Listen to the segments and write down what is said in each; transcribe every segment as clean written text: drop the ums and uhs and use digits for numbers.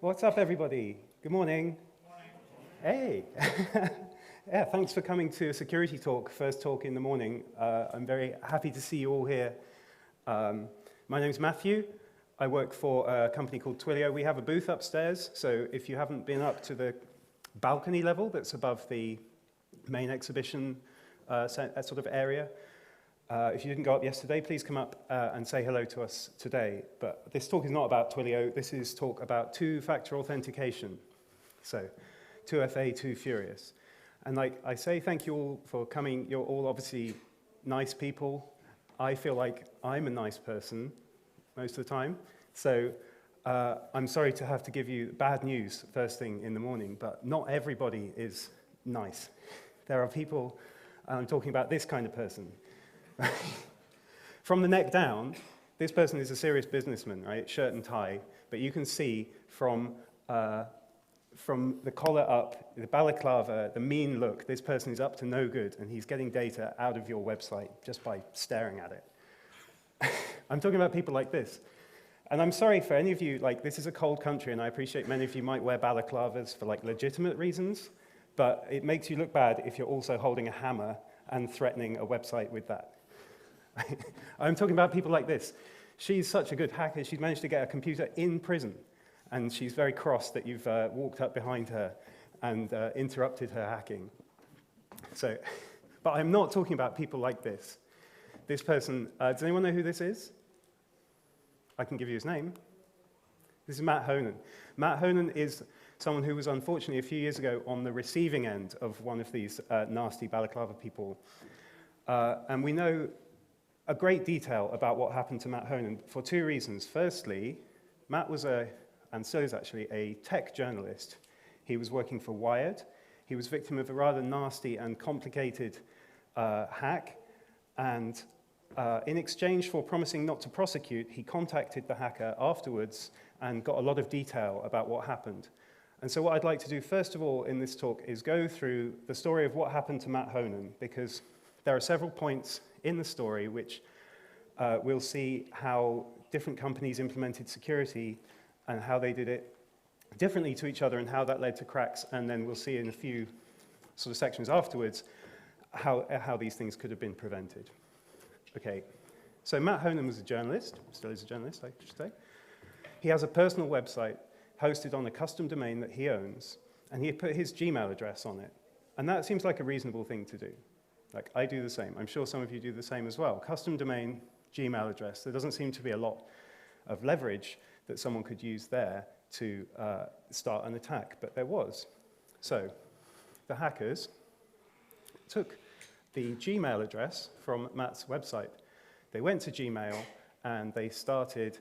What's up, everybody? Good morning. Hey. Yeah, thanks for coming to a security talk, first talk in the morning. I'm very happy to see you all here. My name's Matthew. I work for a company called Twilio. We have a booth upstairs, so if you haven't been up to the balcony level that's above the main exhibition sort of area, if you didn't go up yesterday, please come up and say hello to us today. But this talk is not about Twilio. This is talk about two-factor authentication. So 2FA, 2Furious. And like I say, thank you all for coming. You're all obviously nice people. I feel like I'm a nice person most of the time. So I'm sorry to have to give you bad news first thing in the morning, but not everybody is nice. There are people, and I'm talking about this kind of person. From the neck down, this person is a serious businessman, right? Shirt and tie. But you can see from the collar up, the balaclava, the mean look, this person is up to no good, and he's getting data out of your website just by staring at it. I'm talking about people like this. And I'm sorry for any of you, like, this is a cold country, and I appreciate many of you might wear balaclavas for, like, legitimate reasons, but it makes you look bad if you're also holding a hammer and threatening a website with that. I'm talking about people like this. She's such a good hacker, she's managed to get a computer in prison, and she's very cross that you've walked up behind her and interrupted her hacking. So, but I'm not talking about people like this. This person, does anyone know who this is? I can give you his name. This is Matt Honan. Matt Honan is someone who was unfortunately a few years ago on the receiving end of one of these nasty balaclava people. And we know a great detail about what happened to Matt Honan for two reasons. Firstly, Matt was and still is actually, a tech journalist. He was working for Wired. He was victim of a rather nasty and complicated hack. And in exchange for promising not to prosecute, he contacted the hacker afterwards and got a lot of detail about what happened. And so what I'd like to do, first of all, in this talk is go through the story of what happened to Matt Honan, because there are several points in the story which we'll see how different companies implemented security and how they did it differently to each other and how that led to cracks. And then we'll see in a few sort of sections afterwards how these things could have been prevented. Okay, so Matt Honan was a journalist, still is a journalist, I should say. He has a personal website hosted on a custom domain that he owns, and he put his Gmail address on it. And that seems like a reasonable thing to do. Like, I do the same. I'm sure some of you do the same as well. Custom domain, Gmail address. There doesn't seem to be a lot of leverage that someone could use there to start an attack, but there was. So the hackers took the Gmail address from Matt's website. They went to Gmail, and they started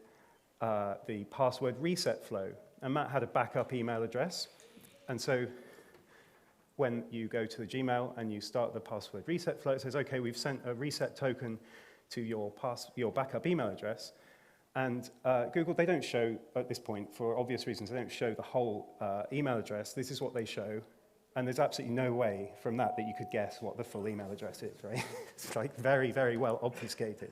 the password reset flow. And Matt had a backup email address. And so when you go to the Gmail and you start the password reset flow, it says, OK, we've sent a reset token to your backup email address. And Google, they don't show, at this point, for obvious reasons, they don't show the whole email address. This is what they show. And there's absolutely no way from that you could guess what the full email address is, right? It's like very, very well obfuscated.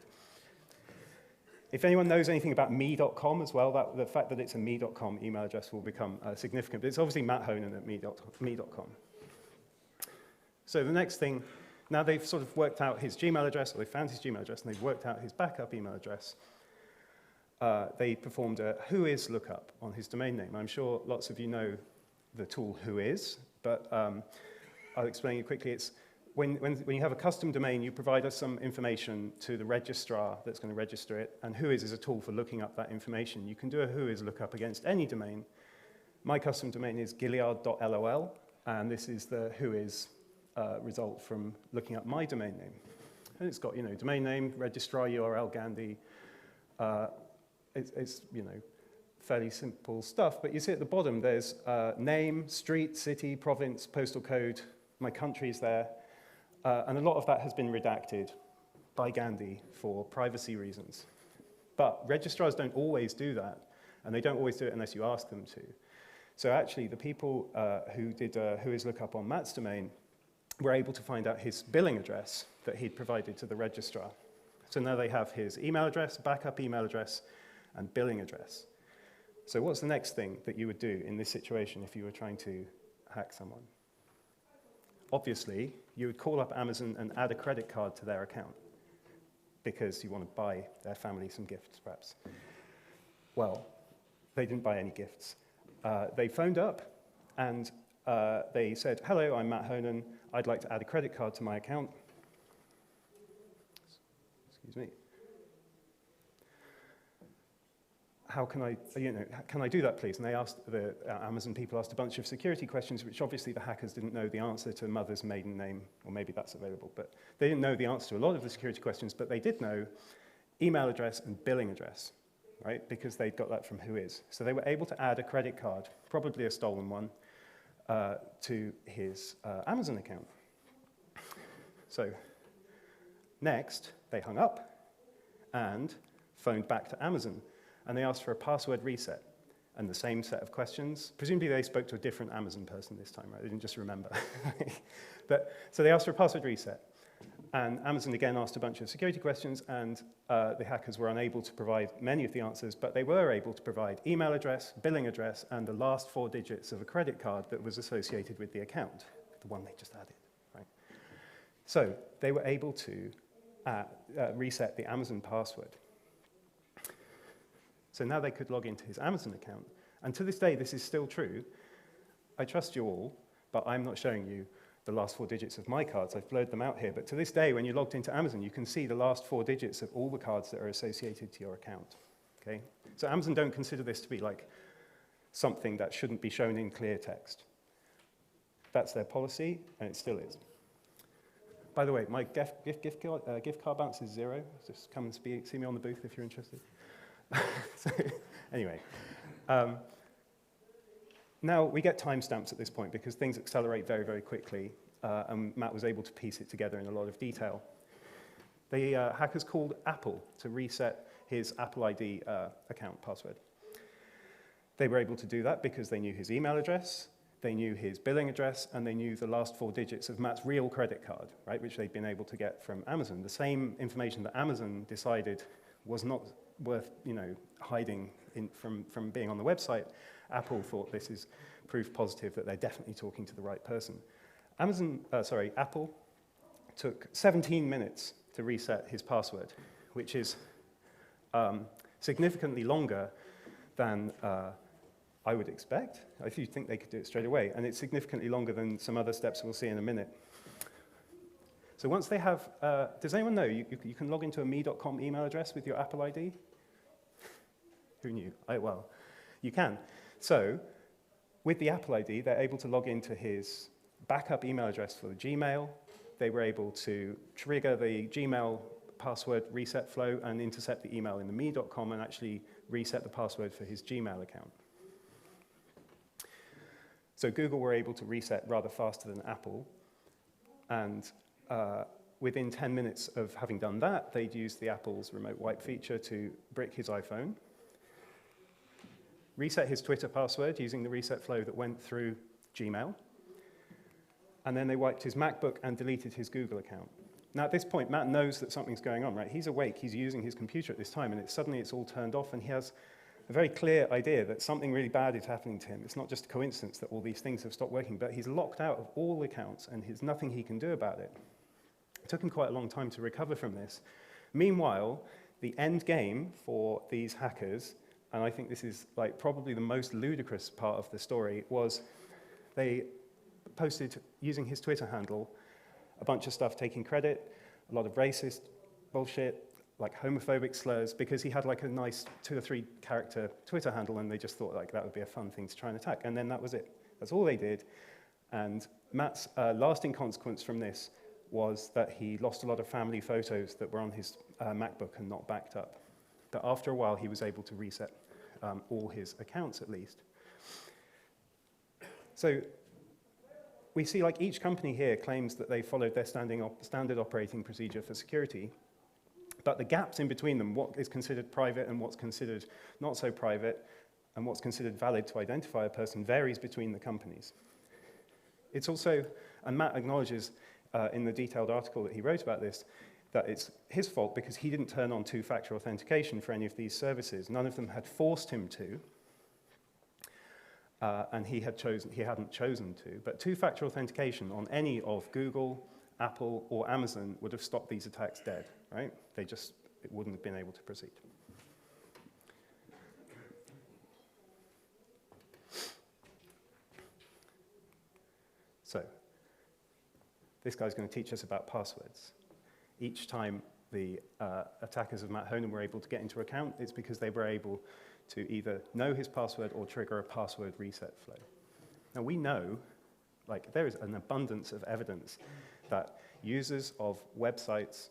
If anyone knows anything about me.com as well, the fact that it's a me.com email address will become significant. But it's obviously Matt Honan at me.com. So the next thing, now they've sort of worked out his Gmail address, or they found his Gmail address, and they've worked out his backup email address. They performed a whois lookup on his domain name. I'm sure lots of you know the tool whois, but I'll explain it quickly. It's when you have a custom domain, you provide us some information to the registrar that's going to register it, and whois is a tool for looking up that information. You can do a whois lookup against any domain. My custom domain is gilliard.lol, and this is the whois result from looking up my domain name. And it's got, domain name, registrar URL, Gandhi. It's fairly simple stuff, but you see at the bottom there's name, street, city, province, postal code, my country is there, and a lot of that has been redacted by Gandhi for privacy reasons. But registrars don't always do that, and they don't always do it unless you ask them to. So actually, the people who did whois lookup on Matt's domain were able to find out his billing address that he'd provided to the registrar. So now they have his email address, backup email address, and billing address. So what's the next thing that you would do in this situation if you were trying to hack someone? Obviously, you would call up Amazon and add a credit card to their account because you want to buy their family some gifts, perhaps. Well, they didn't buy any gifts. They phoned up and they said, "Hello, I'm Matt Honan. I'd like to add a credit card to my account." Excuse me. How can I do that, please? And they asked, the Amazon people asked a bunch of security questions, which obviously the hackers didn't know the answer to mother's maiden name, or maybe that's available, but they didn't know the answer to a lot of the security questions, but they did know email address and billing address, right? Because they'd got that from Whois. So they were able to add a credit card, probably a stolen one, to his Amazon account. So next, they hung up and phoned back to Amazon. And they asked for a password reset and the same set of questions. Presumably they spoke to a different Amazon person this time, right? They didn't just remember. So they asked for a password reset. And Amazon again asked a bunch of security questions, and the hackers were unable to provide many of the answers, but they were able to provide email address, billing address, and the last 4 digits of a credit card that was associated with the account, the one they just added, right? So they were able to reset the Amazon password. So now they could log into his Amazon account. And to this day, this is still true. I trust you all, but I'm not showing you the last 4 digits of my cards. I've blurred them out here. But to this day, when you're logged into Amazon, you can see the last 4 digits of all the cards that are associated to your account. Okay? So Amazon don't consider this to be like something that shouldn't be shown in clear text. That's their policy, and it still is. By the way, my gift card balance is 0. Just come and see me on the booth if you're interested. So, anyway, now we get timestamps at this point because things accelerate very, very quickly, and Matt was able to piece it together in a lot of detail. The hackers called Apple to reset his Apple ID account password. They were able to do that because they knew his email address, they knew his billing address, and they knew the last 4 digits of Matt's real credit card, right, which they'd been able to get from Amazon. The same information that Amazon decided was not worth, hiding from being on the website. Apple thought this is proof positive that they're definitely talking to the right person. Apple took 17 minutes to reset his password, which is significantly longer than I would expect, if you think they could do it straight away, and it's significantly longer than some other steps we'll see in a minute. So once they have, does anyone know you can log into a me.com email address with your Apple ID? Who knew? Well, you can. So with the Apple ID, they're able to log into his backup email address for the Gmail. They were able to trigger the Gmail password reset flow and intercept the email in the me.com and actually reset the password for his Gmail account. So Google were able to reset rather faster than Apple, and within 10 minutes of having done that, they'd used the Apple's remote wipe feature to brick his iPhone, reset his Twitter password using the reset flow that went through Gmail, and then they wiped his MacBook and deleted his Google account. Now, at this point, Matt knows that something's going on, right? He's awake, he's using his computer at this time, and suddenly it's all turned off, and he has a very clear idea that something really bad is happening to him. It's not just a coincidence that all these things have stopped working, but he's locked out of all accounts, and there's nothing he can do about it. It took him quite a long time to recover from this. Meanwhile, the end game for these hackers, and I think this is like probably the most ludicrous part of the story, was they posted, using his Twitter handle, a bunch of stuff taking credit, a lot of racist bullshit, like homophobic slurs, because he had like a nice 2 or 3 character Twitter handle, and they just thought like that would be a fun thing to try and attack. And then that was it. That's all they did. And Matt's lasting consequence from this was that he lost a lot of family photos that were on his MacBook and not backed up. But after a while, he was able to reset all his accounts at least. So we see like each company here claims that they followed their standard operating procedure for security, but the gaps in between them, what is considered private and what's considered not so private, and what's considered valid to identify a person varies between the companies. It's also, and Matt acknowledges in the detailed article that he wrote about this, that it's his fault because he didn't turn on two-factor authentication for any of these services. None of them had forced him to, and he hadn't chosen to. But two-factor authentication on any of Google, Apple, or Amazon would have stopped these attacks dead, right? It wouldn't have been able to proceed. So, this guy's going to teach us about passwords. Each time the attackers of Matt Honan were able to get into an account, it's because they were able to either know his password or trigger a password reset flow. Now we know, like, there is an abundance of evidence that users of websites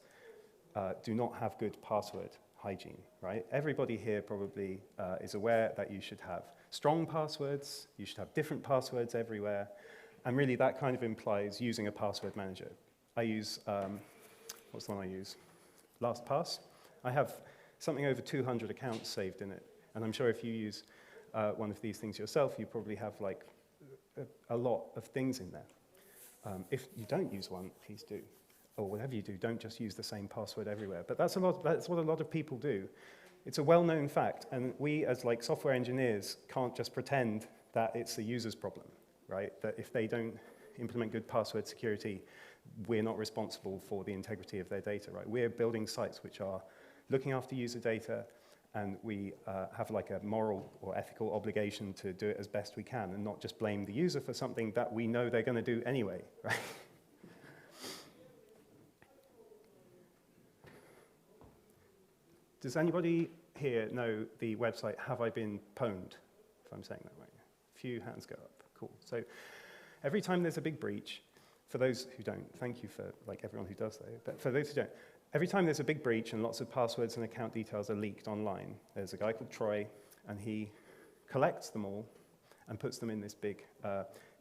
do not have good password hygiene, right? Everybody here probably is aware that you should have strong passwords, you should have different passwords everywhere, and really that kind of implies using a password manager. I use, what's the one I use? LastPass. I have something over 200 accounts saved in it, and I'm sure if you use one of these things yourself, you probably have like a lot of things in there. If you don't use one, please do. Or whatever you do, don't just use the same password everywhere. But that's what a lot of people do. It's a well-known fact, and we as like software engineers can't just pretend that it's the user's problem, right? That if they don't implement good password security, we're not responsible for the integrity of their data, right? We're building sites which are looking after user data, and we have like a moral or ethical obligation to do it as best we can and not just blame the user for something that we know they're going to do anyway, right? Does anybody here know the website Have I Been Pwned, if I'm saying that right? A few hands go up. Cool. So every time there's a big breach, for those who don't, thank you for like everyone who does though, but for those who don't, every time there's a big breach and lots of passwords and account details are leaked online, there's a guy called Troy, and he collects them all and puts them in this big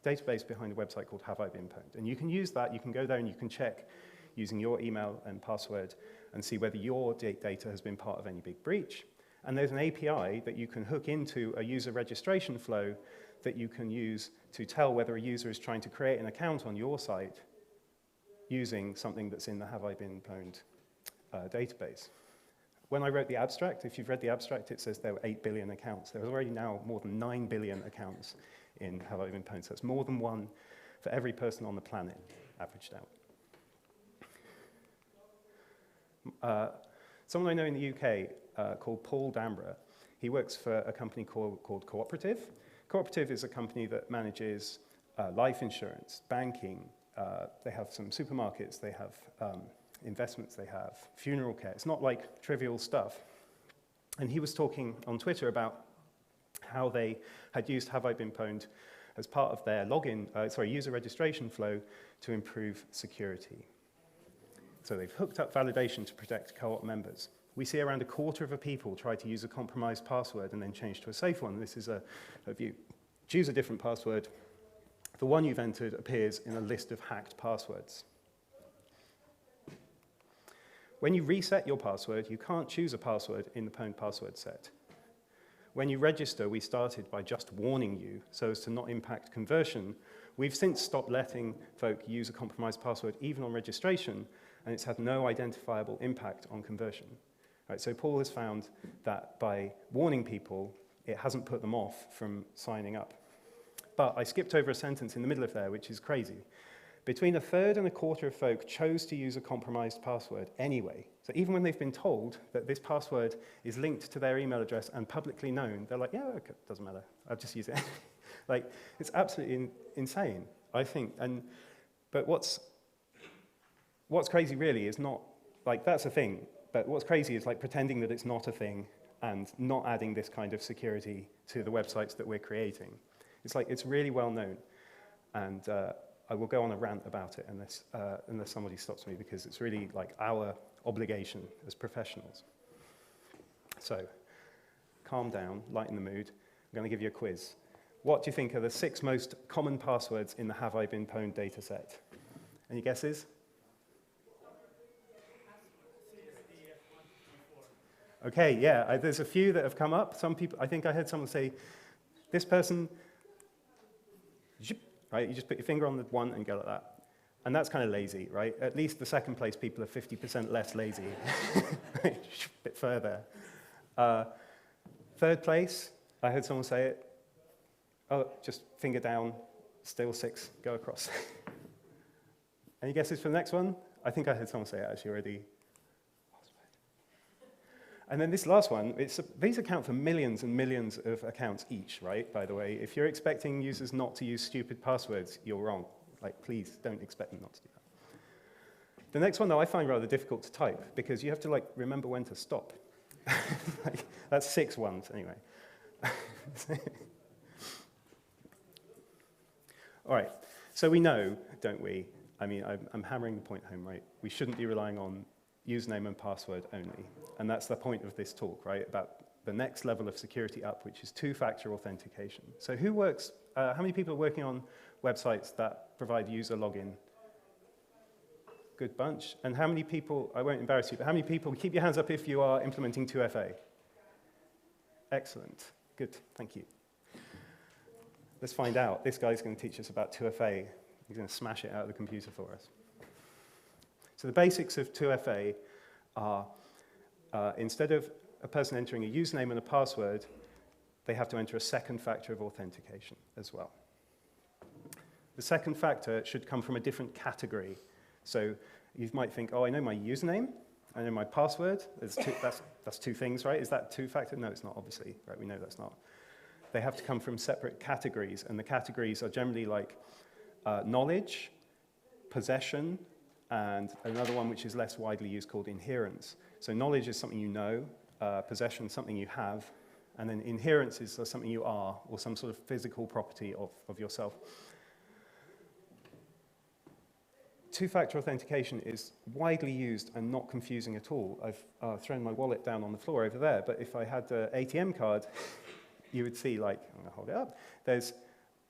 database behind a website called Have I Been Pwned. And you can use that, you can go there and you can check using your email and password and see whether your data has been part of any big breach. And there's an API that you can hook into a user registration flow that you can use to tell whether a user is trying to create an account on your site using something that's in the Have I Been Pwned database. When I wrote the abstract, if you've read the abstract, it says there were 8 billion accounts. There are already now more than 9 billion accounts in Have I Been Pwned. So it's more than one for every person on the planet, averaged out. Someone I know in the UK called Paul Dambra, he works for a company called Cooperative. Cooperative is a company that manages life insurance, banking, they have some supermarkets, they have investments, they have funeral care. It's not like trivial stuff. And he was talking on Twitter about how they had used Have I Been Pwned as part of their user registration flow to improve security. So they've hooked up validation to protect co-op members. We see around 1/4 of people try to use a compromised password and then change to a safe one. This is a view. Choose a different password. The one you've entered appears in a list of hacked passwords. When you reset your password, you can't choose a password in the pwned password set. When you register, we started by just warning you so as to not impact conversion. We've since stopped letting folk use a compromised password even on registration, and it's had no identifiable impact on conversion. Right, so Paul has found that by warning people, it hasn't put them off from signing up. But I skipped over a sentence in the middle of there, which is crazy. Between 1/3 and 1/4 of folk chose to use a compromised password anyway. So even when they've been told that this password is linked to their email address and publicly known, they're like, yeah, okay, doesn't matter, I'll just use it. Like, it's absolutely insane, I think. But what's crazy really is not, like, that's a thing, but what's crazy is like pretending that it's not a thing and not adding this kind of security to the websites that we're creating. It's like, it's really well known, and I will go on a rant about it unless somebody stops me, because it's really like our obligation as professionals. So, calm down, lighten the mood. I'm going to give you a quiz. What do you think are the 6 most common passwords in the Have I Been Pwned data set? Any guesses? Okay, yeah, there's a few that have come up. Some people, I think I heard someone say, this person, right? You just put your finger on the one and go like that. And that's kind of lazy, right? At least the second place people are 50% less lazy. A bit further. Third place, I heard someone say it, Oh, just finger down, still 6, go across. Any guesses for the next one? I think I heard someone say it actually already. And then this last one, these account for millions and millions of accounts each, right, by the way. If you're expecting users not to use stupid passwords, you're wrong. Like, please don't expect them not to do that. The next one, though, I find rather difficult to type because you have to, like, remember when to stop. Like, that's 6 ones, anyway. All right, so we know, don't we? I mean, I'm hammering the point home, right? We shouldn't be relying on username and password only. And that's the point of this talk, right? About the next level of security up, which is two-factor authentication. So who works, how many people are working on websites that provide user login? Good bunch. And how many people, I won't embarrass you, but how many people, keep your hands up if you are implementing 2FA? Excellent. Good, thank you. Let's find out. This guy's going to teach us about 2FA. He's going to smash it out of the computer for us. So the basics of 2FA are, instead of a person entering a username and a password, they have to enter a second factor of authentication as well. The second factor should come from a different category. So you might think, oh, I know my username, I know my password. That's 2 things, right? Is that 2-factor? No, it's not, obviously. Right? We know that's not. They have to come from separate categories, and the categories are generally like knowledge, possession, and another one which is less widely used called inherence. So knowledge is something you know, possession is something you have, and then inherence is something you are, or some sort of physical property of yourself. Two-factor authentication is widely used and not confusing at all. I've thrown my wallet down on the floor over there, but if I had an ATM card, you would see, like, I'm going to hold it up, there's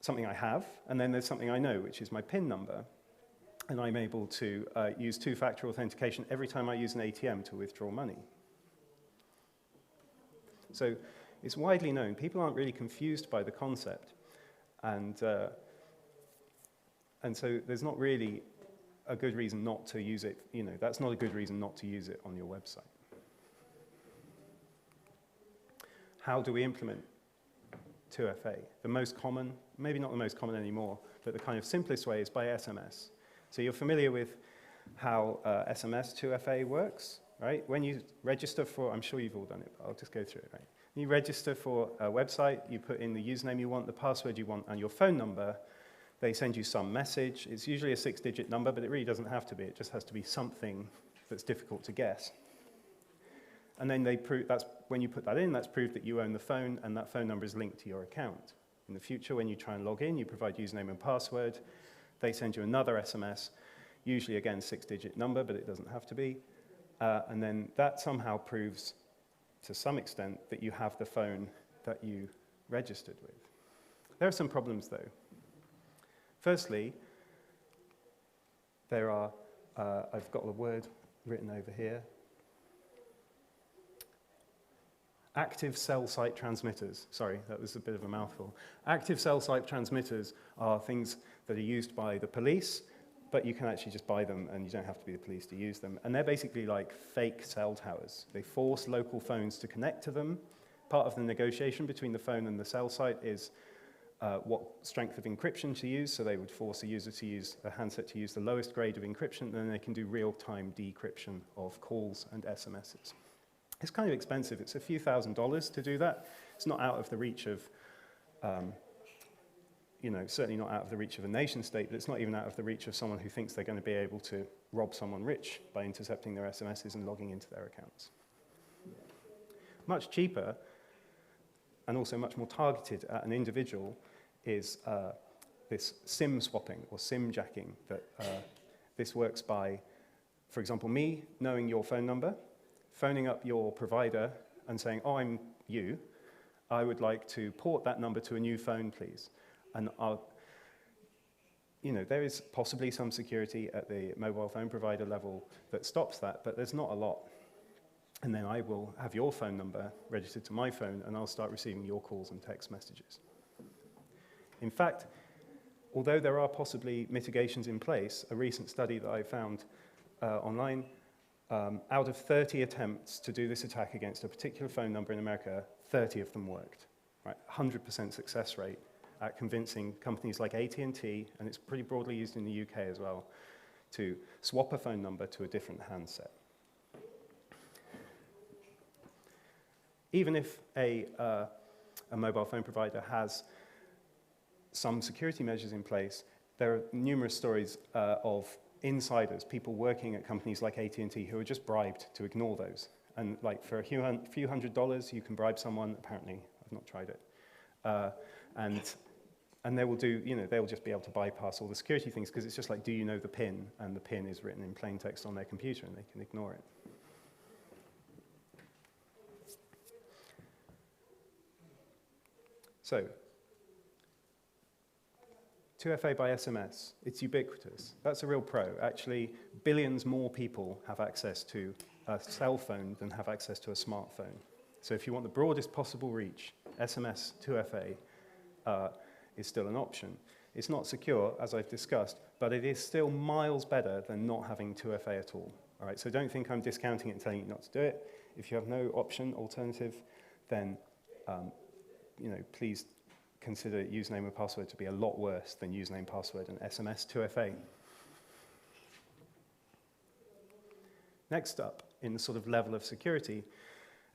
something I have, and then there's something I know, which is my PIN number. And I'm able to use two-factor authentication every time I use an ATM to withdraw money. So it's widely known. People aren't really confused by the concept. And so there's not really a good reason not to use it. You know, that's not a good reason not to use it on your website. How do we implement 2FA? The most common, maybe not the most common anymore, but the kind of simplest way is by SMS. So you're familiar with how SMS 2FA works, right? When you register for, I'm sure you've all done it, but I'll just go through it, right? You register for a website, you put in the username you want, the password you want, and your phone number. They send you some message. It's usually a 6-digit number, but it really doesn't have to be. It just has to be something that's difficult to guess. And then that's when you put that in, that's proof that you own the phone, and that phone number is linked to your account. In the future, when you try and log in, you provide username and password. They send you another SMS, usually, again, 6-digit number, but it doesn't have to be. And then that somehow proves, to some extent, that you have the phone that you registered with. There are some problems, though. Firstly, there are, I've got the word written over here, active cell site transmitters. Sorry, that was a bit of a mouthful. Active cell site transmitters are things that are used by the police, but you can actually just buy them and you don't have to be the police to use them. And they're basically like fake cell towers. They force local phones to connect to them. Part of the negotiation between the phone and the cell site is what strength of encryption to use. So they would force a user to use a handset to use the lowest grade of encryption, and then they can do real-time decryption of calls and SMSs. It's kind of expensive. It's a few $1,000s to do that. It's not out of the reach of, certainly not out of the reach of a nation state, but it's not even out of the reach of someone who thinks they're going to be able to rob someone rich by intercepting their SMSs and logging into their accounts. Much cheaper, and also much more targeted at an individual, is this SIM swapping or SIM jacking. That this works by, for example, me knowing your phone number, phoning up your provider and saying, oh, I'm you. I would like to port that number to a new phone, please. And there is possibly some security at the mobile phone provider level that stops that, but there's not a lot. And then I will have your phone number registered to my phone, and I'll start receiving your calls and text messages. In fact, although there are possibly mitigations in place, a recent study that I found online, out of 30 attempts to do this attack against a particular phone number in America, 30 of them worked. Right? 100% success rate at convincing companies like AT&T, and it's pretty broadly used in the UK as well, to swap a phone number to a different handset. Even if a mobile phone provider has some security measures in place, there are numerous stories of insiders, people working at companies like AT&T who are just bribed to ignore those. And like for a few $100, you can bribe someone. Apparently, I've not tried it. And they will do, they'll just be able to bypass all the security things because it's just like, do you know the PIN? And the PIN is written in plain text on their computer and they can ignore it. So, 2FA by SMS, it's ubiquitous. That's a real pro. Actually, billions more people have access to a cell phone than have access to a smartphone. So if you want the broadest possible reach, SMS 2FA is still an option. It's not secure, as I've discussed, but it is still miles better than not having 2FA at all. All right, so don't think I'm discounting it and telling you not to do it. If you have no option, alternative, then please consider username and password to be a lot worse than username, password, and SMS 2FA. Next up, in the sort of level of security,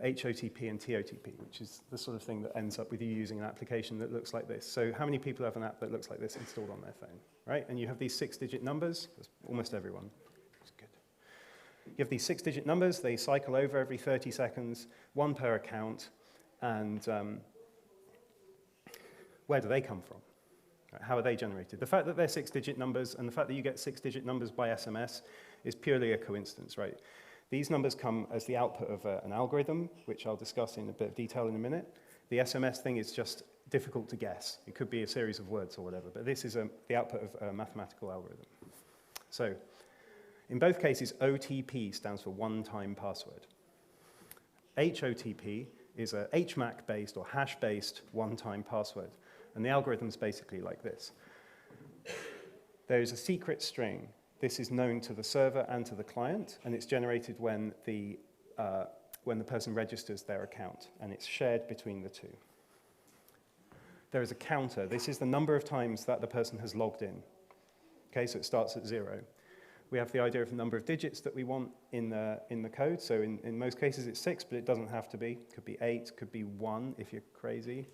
HOTP and TOTP, which is the sort of thing that ends up with you using an application that looks like this. So how many people have an app that looks like this installed on their phone, right? And you have these 6-digit numbers. That's almost everyone. That's good. You have these 6-digit numbers. They cycle over every 30 seconds, one per account, and where do they come from? How are they generated? The fact that they're 6-digit numbers and the fact that you get 6-digit numbers by SMS is purely a coincidence, right? These numbers come as the output of an algorithm, which I'll discuss in a bit of detail in a minute. The SMS thing is just difficult to guess. It could be a series of words or whatever, but this is the output of a mathematical algorithm. So in both cases, OTP stands for one-time password. HOTP is a HMAC-based or hash-based one-time password. And the algorithm is basically like this. There is a secret string. This is known to the server and to the client, and it's generated when the person registers their account, and it's shared between the two. There is a counter. This is the number of times that the person has logged in. Okay, so it starts at 0. We have the idea of the number of digits that we want in the code. So in most cases, it's 6, but it doesn't have to be. It could be 8, could be 1 if you're crazy.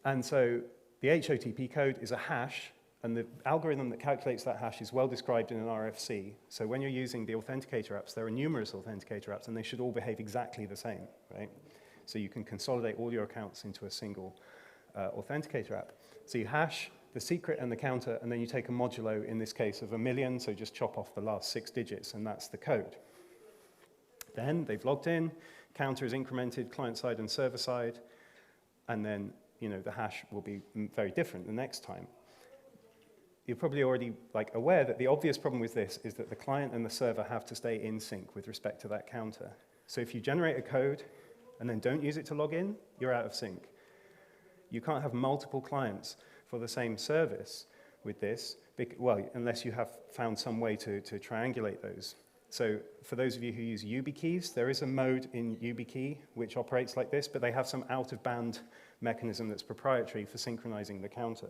And so the HOTP code is a hash, and the algorithm that calculates that hash is well described in an RFC. So when you're using the authenticator apps, there are numerous authenticator apps, and they should all behave exactly the same, right? So you can consolidate all your accounts into a single authenticator app. So you hash the secret and the counter, and then you take a modulo, in this case, of 1,000,000, so just chop off the last 6 digits, and that's the code. Then they've logged in, counter is incremented client-side and server-side, and then the hash will be very different the next time. You're probably already aware that the obvious problem with this is that the client and the server have to stay in sync with respect to that counter. So if you generate a code and then don't use it to log in, you're out of sync. You can't have multiple clients for the same service with this, well, unless you have found some way to triangulate those. So for those of you who use YubiKeys, there is a mode in YubiKey which operates like this, but they have some out-of-band mechanism that's proprietary for synchronizing the counter.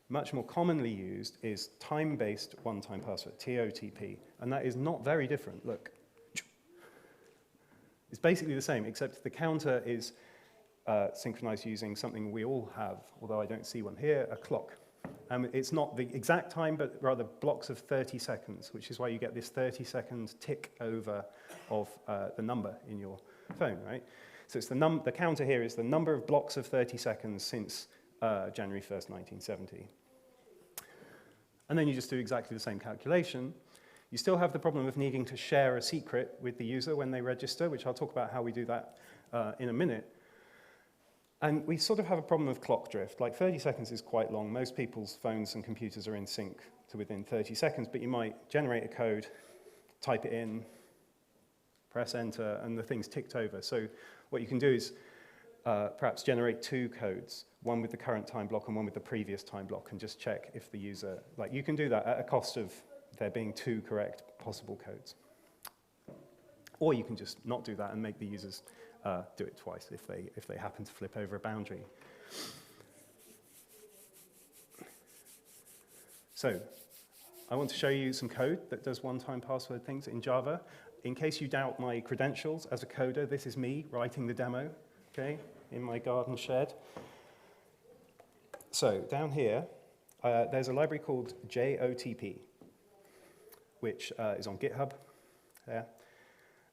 Much more commonly used is time-based one-time password, TOTP, and that is not very different. Look, it's basically the same, except the counter is synchronized using something we all have, although I don't see one here, a clock. It's not the exact time, but rather blocks of 30 seconds, which is why you get this 30-second tick over of the number in your phone, right? So it's the counter here is the number of blocks of 30 seconds since January 1st, 1970. And then you just do exactly the same calculation. You still have the problem of needing to share a secret with the user when they register, which I'll talk about how we do that in a minute. And we sort of have a problem of clock drift. Like 30 seconds is quite long. Most people's phones and computers are in sync to within 30 seconds, but you might generate a code, type it in, press enter, and the thing's ticked over. So what you can do is perhaps generate 2 codes, one with the current time block and one with the previous time block, and just check if the user, you can do that at a cost of there being 2 correct possible codes. Or you can just not do that and make the users do it twice if they happen to flip over a boundary. So I want to show you some code that does one-time password things in Java. In case you doubt my credentials as a coder, this is me writing the demo, okay, in my garden shed. So down here, there's a library called JOTP, which is on GitHub there.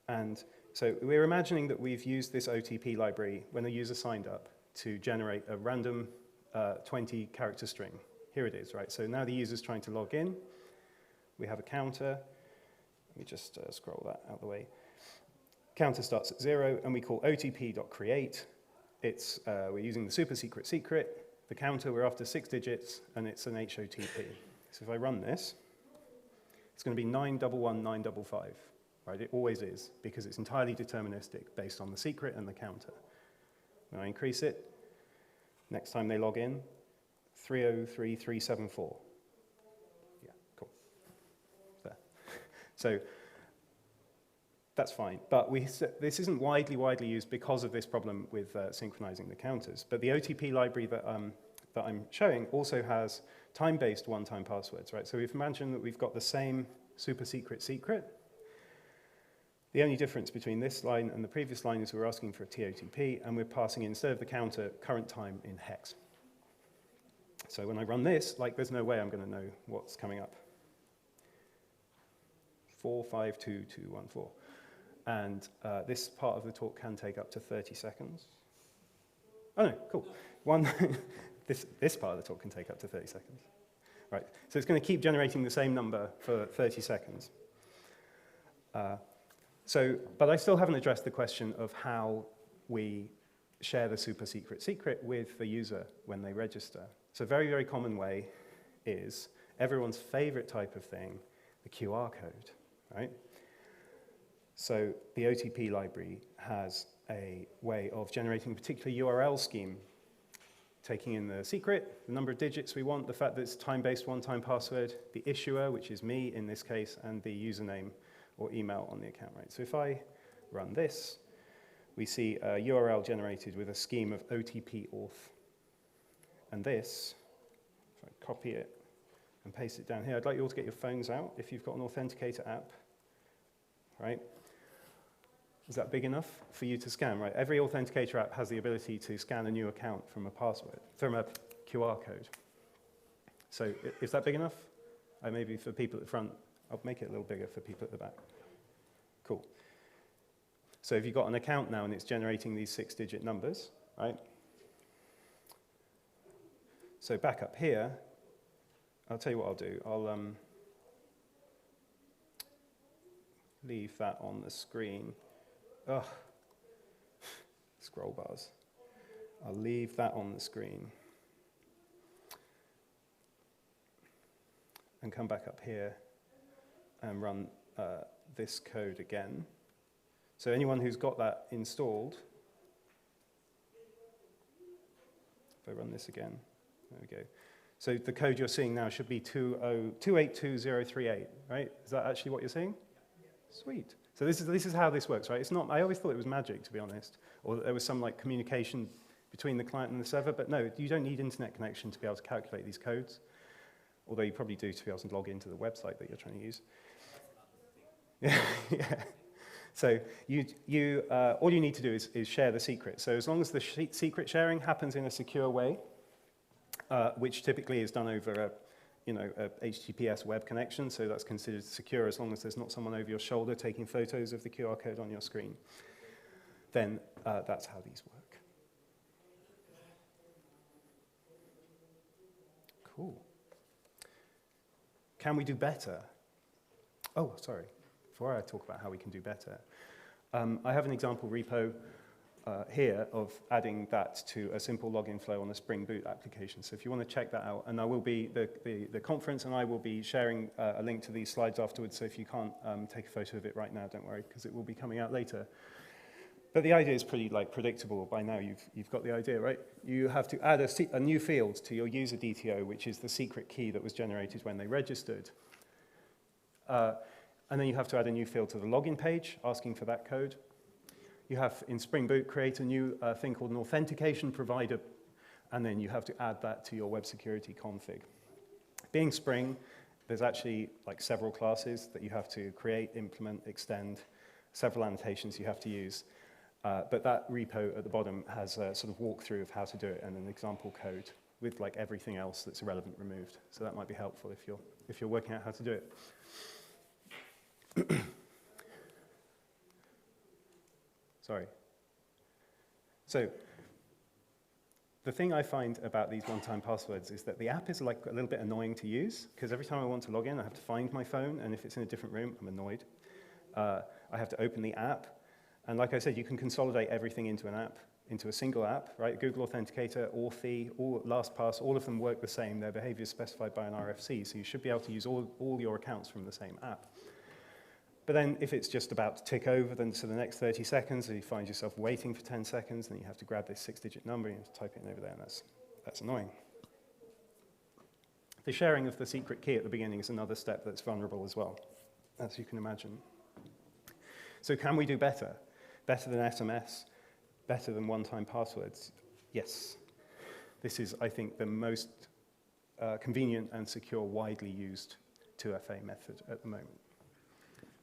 And so we're imagining that we've used this OTP library when a user signed up to generate a random 20-character string. Here it is, right? So now the user's trying to log in. We have a counter. Let me just scroll that out of the way. Counter starts at 0, and we call otp.create. We're using the super secret secret. The counter, we're after 6 digits, and it's an HOTP. So if I run this, it's going to be 911955, right? It always is, because it's entirely deterministic based on the secret and the counter. When I increase it, next time they log in, 303374. Yeah, cool. There. So that's fine. But this isn't widely used because of this problem with synchronizing the counters. But the OTP library that I'm showing also has time-based one-time passwords, right? So we've imagined that we've got the same super secret secret. The only difference between this line and the previous line is we're asking for a TOTP, and we're passing, instead of the counter, current time in hex. So when I run this, like, there's no way I'm going to know what's coming up. 452214. And this part of the talk can take up to 30 seconds. Oh, no, cool. This part of the talk can take up to 30 seconds. Right, so it's going to keep generating the same number for 30 seconds. But I still haven't addressed the question of how we share the super secret secret with the user when they register. So a very, very common way is everyone's favorite type of thing, the QR code, right? So the OTP library has a way of generating a particular URL scheme, taking in the secret, the number of digits we want, the fact that it's time-based one-time password, the issuer, which is me in this case, and the username or email on the account, right? So if I run this, we see a URL generated with a scheme of OTP auth. And this, if I copy it and paste it down here, I'd like you all to get your phones out if you've got an authenticator app, right? Is that big enough for you to scan, right? Every authenticator app has the ability to scan a new account from a password, from a QR code. So is that big enough? Maybe for people at the front, I'll make it a little bigger for people at the back. Cool. So if you've got an account now and it's generating these 6-digit numbers, right? So back up here, I'll tell you what I'll do. I'll leave that on the screen. Ugh, scroll bars. I'll leave that on the screen. And come back up here and run this code again. So anyone who's got that installed, if I run this again, there we go. So the code you're seeing now should be 282038, right? Is that actually what you're seeing? Sweet. So this is how this works, right? It's not, I always thought it was magic, to be honest, or there was some like communication between the client and the server, but no, you don't need internet connection to be able to calculate these codes, although you probably do to be able to log into the website that you're trying to use. Yeah. So all you need to do is share the secret. So as long as the secret sharing happens in a secure way, which typically is done over a HTTPS web connection, so that's considered secure as long as there's not someone over your shoulder taking photos of the QR code on your screen, then that's how these work. Cool. Can we do better? Oh, sorry. Before I talk about how we can do better, I have an example repo here of adding that to a simple login flow on a Spring Boot application. So if you want to check that out, and I will be, the conference and I will be sharing a link to these slides afterwards, so if you can't take a photo of it right now, don't worry, because it will be coming out later. But the idea is pretty predictable. By now you've got the idea, right? You have to add a new field to your user DTO, which is the secret key that was generated when they registered. And then you have to add a new field to the login page, asking for that code. You have, in Spring Boot, create a new thing called an authentication provider, and then you have to add that to your web security config. Being Spring, there's actually like several classes that you have to create, implement, extend, several annotations you have to use. But that repo at the bottom has a sort of walkthrough of how to do it and an example code with like everything else that's irrelevant removed. So that might be helpful if you're working out how to do it. Sorry. So the thing I find about these one-time passwords is that the app is like a little bit annoying to use because every time I want to log in, I have to find my phone, and if it's in a different room, I'm annoyed. I have to open the app, and like I said, you can consolidate everything into an app, into a single app, right? Google Authenticator, Authy, LastPass, all of them work the same. Their behavior is specified by an RFC, so you should be able to use all your accounts from the same app. But then if it's just about to tick over then to the next 30 seconds, and you find yourself waiting for 10 seconds, then you have to grab this 6-digit number, and you have to type it in over there, and that's annoying. The sharing of the secret key at the beginning is another step that's vulnerable as well, as you can imagine. So can we do better? Better than SMS? Better than one-time passwords? Yes. This is, I think, the most convenient and secure, widely used 2FA method at the moment.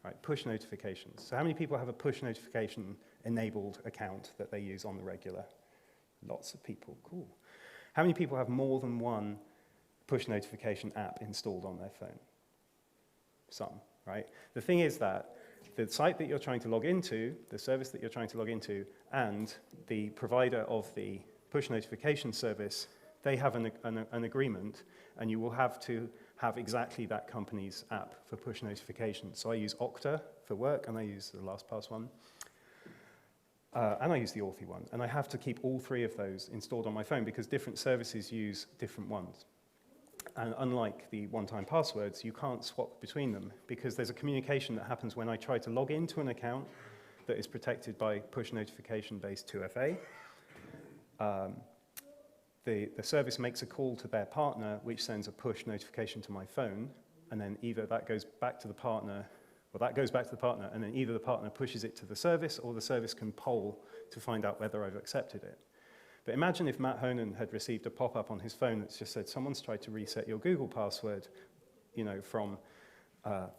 Right, push notifications. So how many people have a push notification enabled account that they use on the regular? Lots of people, cool. How many people have more than one push notification app installed on their phone? Some, right? The thing is that the site that you're trying to log into, the service that you're trying to log into, and the provider of the push notification service, they have an agreement, and you will have to have exactly that company's app for push notifications. So I use Okta for work, and I use the LastPass one, and I use the Authy one. And I have to keep all three of those installed on my phone because different services use different ones. And unlike the one-time passwords, you can't swap between them because there's a communication that happens when I try to log into an account that is protected by push notification-based 2FA. The service makes a call to their partner, which sends a push notification to my phone, and then either that goes back to the partner, or that goes back to the partner, and then either the partner pushes it to the service, or the service can poll to find out whether I've accepted it. But imagine if Matt Honan had received a pop-up on his phone that just said, someone's tried to reset your Google password, you know, from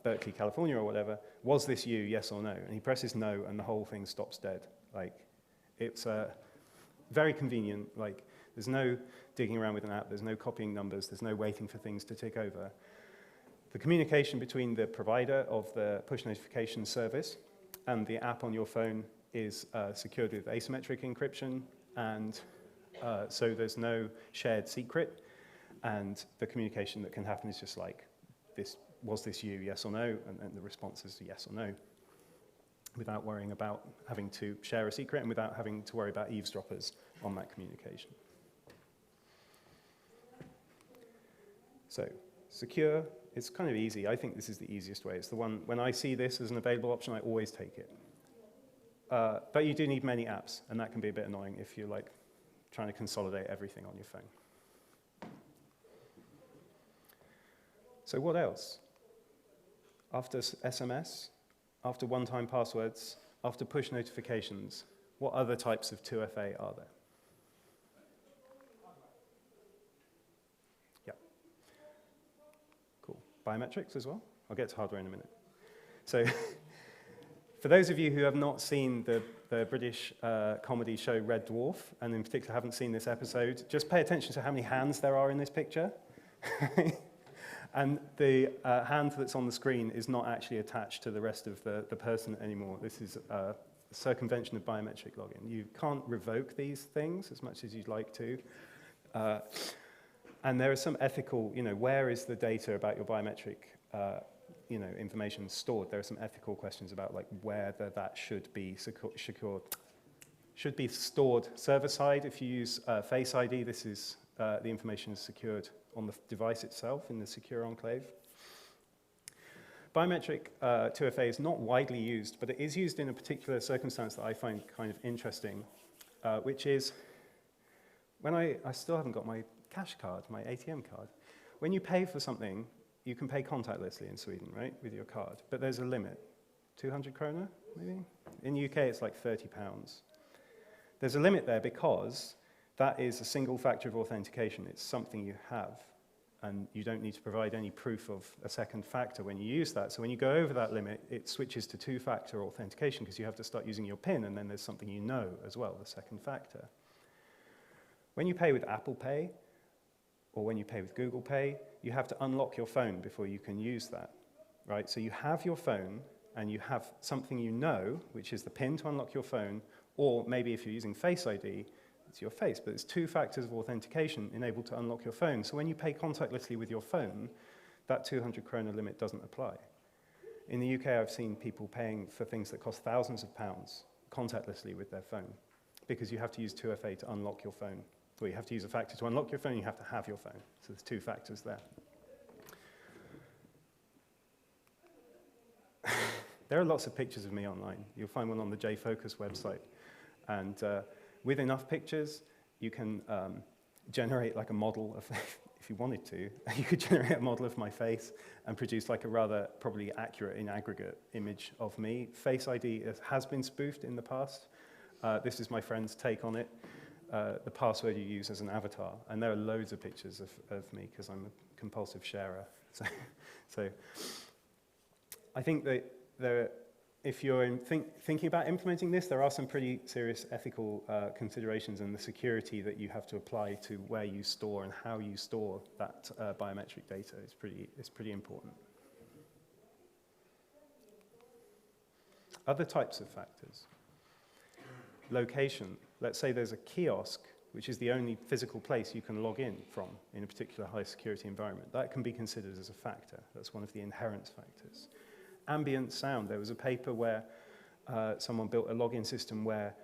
Berkeley, California, or whatever. Was this you, yes or no? And he presses no, and the whole thing stops dead. Like, it's very convenient. Like, there's no digging around with an app, there's no copying numbers, there's no waiting for things to tick over. The communication between the provider of the push notification service and the app on your phone is secured with asymmetric encryption, and so there's no shared secret, and the communication that can happen is just like, was this you, yes or no, and the response is yes or no, without worrying about having to share a secret and without having to worry about eavesdroppers on that communication. So, secure, it's kind of easy. I think this is the easiest way. It's the one, when I see this as an available option, I always take it. But you do need many apps, and that can be a bit annoying if you're like trying to consolidate everything on your phone. So what else? After SMS, after one-time passwords, after push notifications, what other types of 2FA are there? Biometrics as well? I'll get to hardware in a minute. So for those of you who have not seen the British comedy show Red Dwarf, and in particular haven't seen this episode, just pay attention to how many hands there are in this picture. And the hand that's on the screen is not actually attached to the rest of the person anymore. This is a circumvention of biometric login. You can't revoke these things as much as you'd like to. And there is some ethical, where is the data about your biometric, information stored? There are some ethical questions about like whether that should be secured. Should be stored server-side. If you use Face ID, this is the information is secured on the device itself in the secure enclave. Biometric 2FA is not widely used, but it is used in a particular circumstance that I find kind of interesting, which is when I still haven't got my cash card, my ATM card. When you pay for something, you can pay contactlessly in Sweden, right, with your card, but there's a limit, 200 krona, maybe? In the UK, it's like 30 pounds. There's a limit there because that is a single factor of authentication. It's something you have. and you don't need to provide any proof of a second factor when you use that. So when you go over that limit, it switches to two-factor authentication because you have to start using your PIN, and then there's something you know as well, the second factor. When you pay with Apple Pay, or when you pay with Google Pay, you have to unlock your phone before you can use that, right? So you have your phone, and you have something you know, which is the PIN to unlock your phone, or maybe if you're using Face ID, it's your face, but it's two factors of authentication enabled to unlock your phone. So when you pay contactlessly with your phone, that 200 krona limit doesn't apply. In the UK, I've seen people paying for things that cost thousands of pounds contactlessly with their phone, because you have to use 2FA to unlock your phone. Well, you have to use a factor to unlock your phone, you have to have your phone. So there's two factors there. There are lots of pictures of me online. You'll find one on the JFocus website. And with enough pictures, you can generate like a model of, if you wanted to, you could generate a model of my face and produce like a rather probably accurate in aggregate image of me. Face ID has been spoofed in the past. This is my friend's take on it. The password you use as an avatar. And there are loads of pictures of me because I'm a compulsive sharer. So I think that if you're thinking about implementing this, there are some pretty serious ethical considerations, and the security that you have to apply to where you store and how you store that biometric data is pretty important. Other types of factors. Location. Let's say there's a kiosk, which is the only physical place you can log in from in a particular high security environment. That can be considered as a factor. That's one of the inherent factors. Ambient sound. There was a paper where someone built a login system where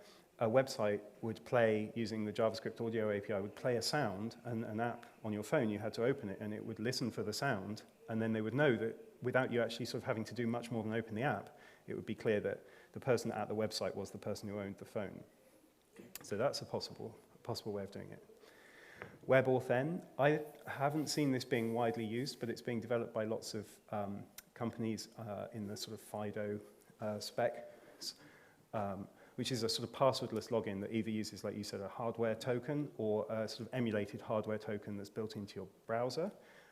a website would play, using the JavaScript audio API, would play a sound, and an app on your phone, you had to open it, and it would listen for the sound, and then they would know that without you actually sort of having to do much more than open the app, it would be clear that the person at the website was the person who owned the phone. So that's a possible way of doing it. WebAuthn. I haven't seen this being widely used, but it's being developed by lots of companies in the sort of FIDO spec, which is a sort of passwordless login that either uses, like you said, a hardware token or a sort of emulated hardware token that's built into your browser.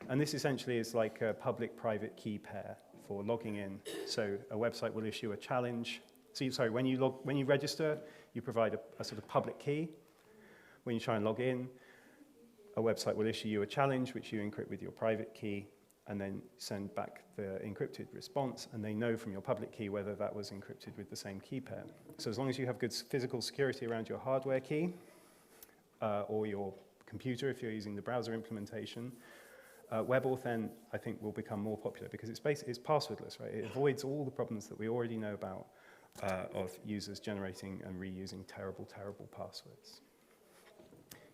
And this essentially is like a public-private key pair for logging in. So a website will issue a challenge. So when you register, you provide a sort of public key. When you try and log in, a website will issue you a challenge, which you encrypt with your private key, and then send back the encrypted response, and they know from your public key whether that was encrypted with the same key pair. So as long as you have good physical security around your hardware key, or your computer if you're using the browser implementation, WebAuthn, I think, will become more popular because it's passwordless, right? It avoids all the problems that we already know about of users generating and reusing terrible, terrible passwords.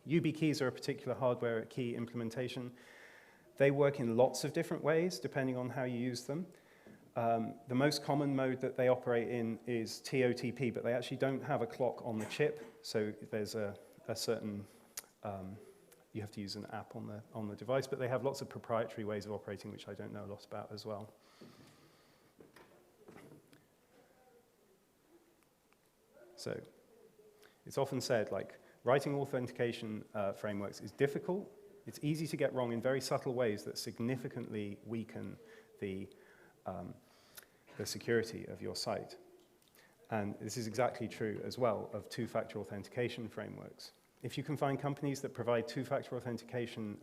YubiKeys are a particular hardware key implementation. They work in lots of different ways, depending on how you use them. The most common mode that they operate in is TOTP, but they actually don't have a clock on the chip, so there's a certain, you have to use an app on the device, but they have lots of proprietary ways of operating, which I don't know a lot about as well. So it's often said, like, writing authentication frameworks is difficult. It's easy to get wrong in very subtle ways that significantly weaken the security of your site. And this is exactly true as well of two-factor authentication frameworks. If you can find companies that provide two-factor authentication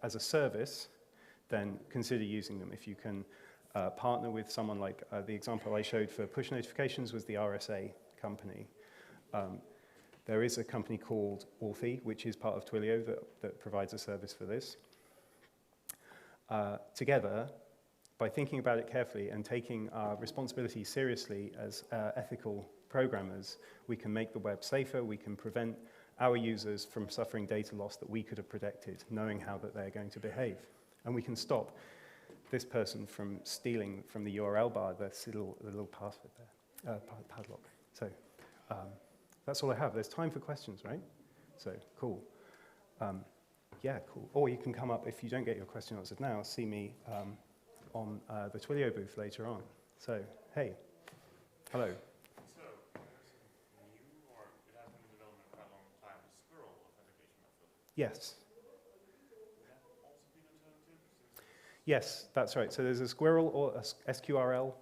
as a service, then consider using them. If you can partner with someone like the example I showed for push notifications was the RSA company. There is a company called Authy, which is part of Twilio, that provides a service for this. Together, by thinking about it carefully and taking our responsibility seriously as ethical programmers, we can make the web safer, we can prevent our users from suffering data loss that we could have predicted, knowing how that they're going to behave. And we can stop this person from stealing from the URL bar the little password there, padlock. So that's all I have. There's time for questions, right? So, cool. Yeah, cool. Or you can come up, if you don't get your question answered now, see me on the Twilio booth later on. So, hey, hello. So, there's new, or it has been in development for a long time, the squirrel authentication method. Yes. Would that also be an alternative Yes, that's right. So there's a Squirrel or a SQRL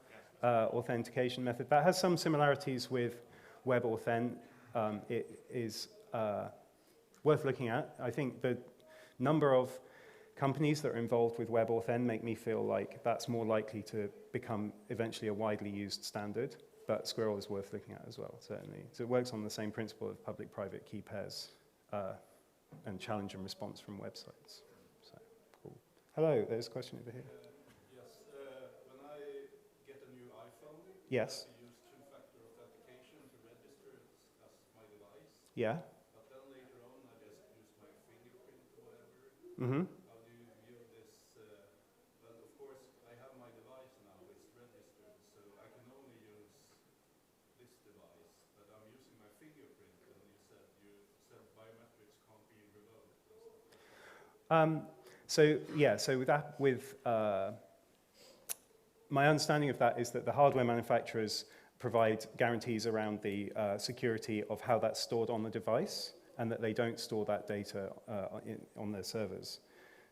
authentication method. That has some similarities with WebAuthn. It is worth looking at. I think the number of companies that are involved with WebAuthn make me feel like that's more likely to become eventually a widely used standard, but Squirrel is worth looking at as well, certainly. So it works on the same principle of public-private key pairs and challenge and response from websites. So, cool. Hello, there's a question over here. Yes, when I get a new iPhone, Yes. I use two-factor authentication to register it as my device. Yeah. But then later on, I just use my fingerprint or whatever. Mm-hmm. How do you view this? Well, of course, I have my device now, it's registered, so I can only use this device, but I'm using my fingerprint, and you said biometrics can't be revoked. So with that, my understanding of that is that the hardware manufacturers provide guarantees around the security of how that's stored on the device, and that they don't store that data on their servers.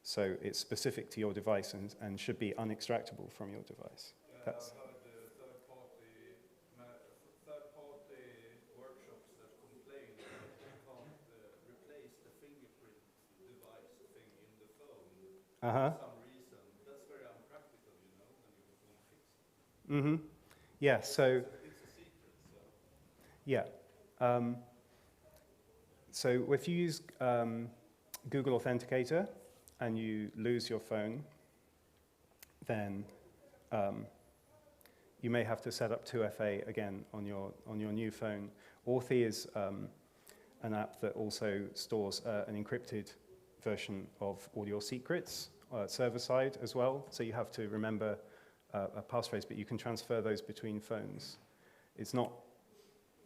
So it's specific to your device and should be unextractable from your device. That's I've heard third-party workshops that complain that they can't replace the fingerprint device thing in the phone for some reason. That's very unpractical, you know, when you want to fix it. Mm-hmm. Yeah, so... It's a secret, so... Yeah. So if you use Google Authenticator and you lose your phone, then you may have to set up 2FA again on your new phone. Authy is an app that also stores an encrypted version of all your secrets server-side as well. So you have to remember a passphrase, but you can transfer those between phones. It's not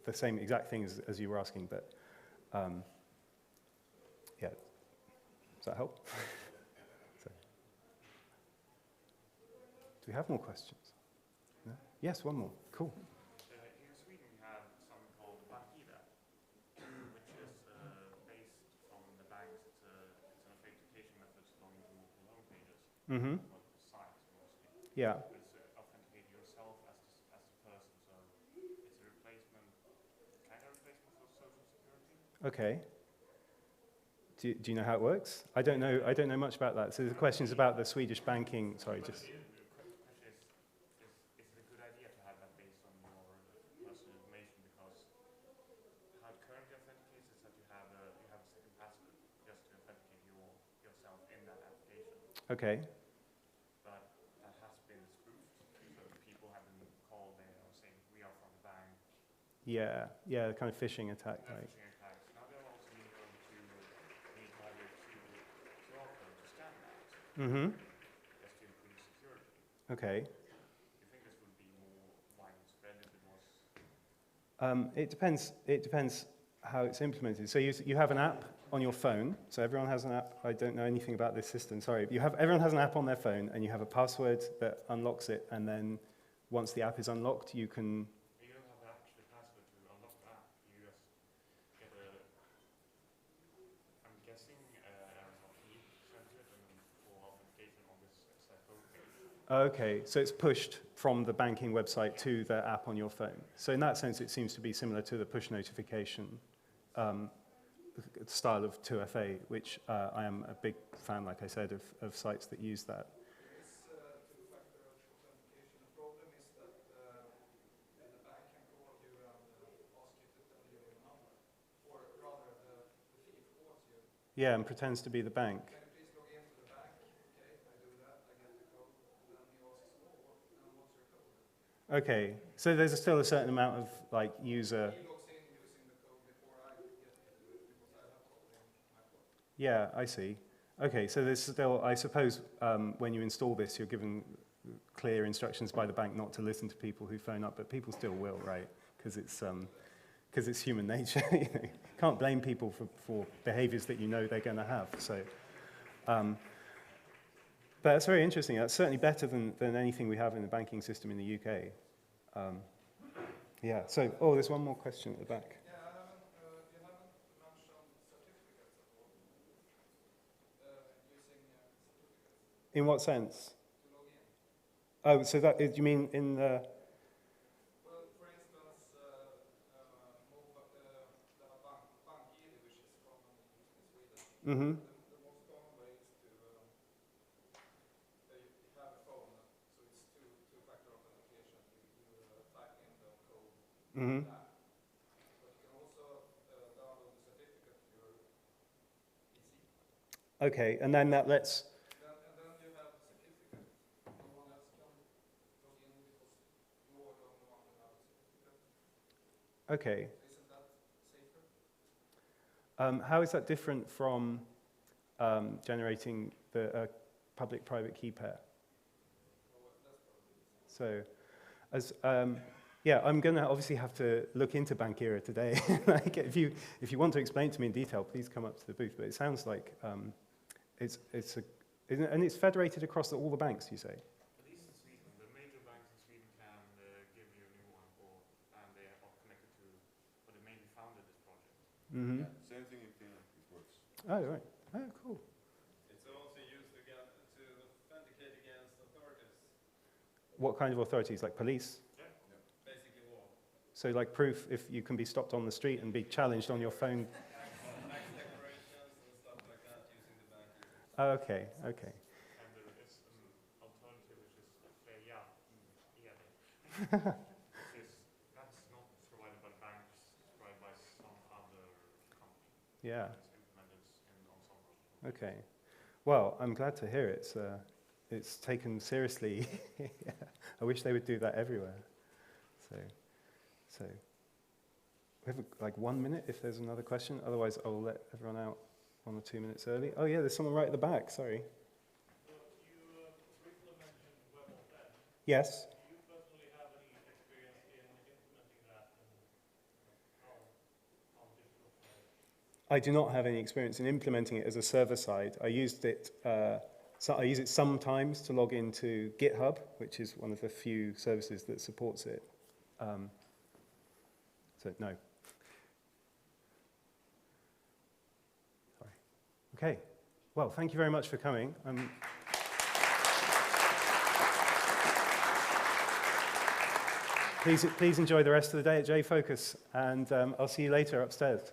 the same exact thing as you were asking, but yeah. Does that help? So. Do we have more questions? No? Yes, one more. Cool. In Sweden, we have something called BankID, which is based from the banks. It's an authentication method belonging to multiple home pages, multiple sites mostly. Yeah. It's authenticate yourself as the person, so it's a replacement, kind of replacement for social security. Okay. Do you know how it works? I don't know much about that. So the question is about the Swedish banking. Sorry, just. The question is it a good idea to have that based on your personal information? Because how it currently authenticates is that you have a second password just to authenticate yourself in that application. Okay. But that has been spoofed. So people have been called there saying we are from the bank. Yeah, kind of phishing attack, right? Phishing attacks. Now they're also going to need to have your QR code to scan that. Just to increase security. Okay. Do you think this would be more widespread if it was? It depends how it's implemented. So you have an app on your phone. So everyone has an app. I don't know anything about this system. Sorry. Everyone has an app on their phone, and you have a password that unlocks it. And then once the app is unlocked, you can. You don't have the actual password to unlock the app. You just get I'm guessing, Amazon key sent it and then for authentication on this exact home page. Okay, so it's pushed from the banking website to the app on your phone. So in that sense, it seems to be similar to the push notification style of 2FA, which I am a big fan, like I said, of sites that use that. This two-factor authentication, the problem is that the bank can call you and ask you to tell you your number, or rather the thief calls you. Yeah, and pretends to be the bank. Can you please log into the bank? Okay, I do that, I get the code, and then he asks, what's your code? Okay, so there's still a certain amount of like user. He logs in using the code before I get to do it, because I have told him my code. Yeah, I see. Okay, so there's still, I suppose, when you install this, you're given clear instructions by the bank not to listen to people who phone up, but people still will, right? Because it's human nature. You know, can't blame people for behaviours that you know they're going to have. So, but that's very interesting. That's certainly better than anything we have in the banking system in the UK. Yeah. So, there's one more question at the back. Yeah, you haven't mentioned certificates at all. Using certificates. In what sense? to log in. Oh, so that is, you mean in the... Well, for instance, BankID, which is common in Sweden. Mm-hmm. The most common way is to you have a phone, so it's two-factor authentication. You type in the code Mm-hmm. there. But you can also download the certificate to your PC. Okay, and then that lets... And then you have the certificate. No one else can log in because you're the only one who has a certificate. Okay. Isn't that safer? How is that different from generating the public-private key pair? Well, that's probably the same. So, yeah, I'm going to obviously have to look into Bankira today. Like, if you want to explain to me in detail, please come up to the booth. But it sounds like it's it's federated across all the banks, you say? At least in Sweden, the major banks in Sweden can give you a new one, and they are connected to, or they maybe founded this project. Mm-hmm. Yeah, same thing in Finland, it works. Oh, right. Oh, cool. It's also used again to authenticate against authorities. What kind of authorities, like police? Yeah. Basically all. So, like proof if you can be stopped on the street and be challenged on your phone. Tax declarations and stuff like that using the bank. Oh, okay, okay. And there is an alternative which is Freja ED. That's not provided by banks, it's provided by some other company. Yeah. It's implemented on some project. Okay. Well, I'm glad to hear it's taken seriously. Yeah. I wish they would do that everywhere. So we have like 1 minute if there's another question. Otherwise, I'll let everyone out 1 or 2 minutes early. Oh yeah, there's someone right at the back. Sorry. You briefly mentioned WebOfN. Yes. Do you personally have any experience in implementing that, and how difficult is it? I do not have any experience in implementing it as a server side. I used it. I use it sometimes to log into GitHub, which is one of the few services that supports it. So no. Sorry. Okay. Well, thank you very much for coming. Please enjoy the rest of the day at JFocus, and I'll see you later upstairs.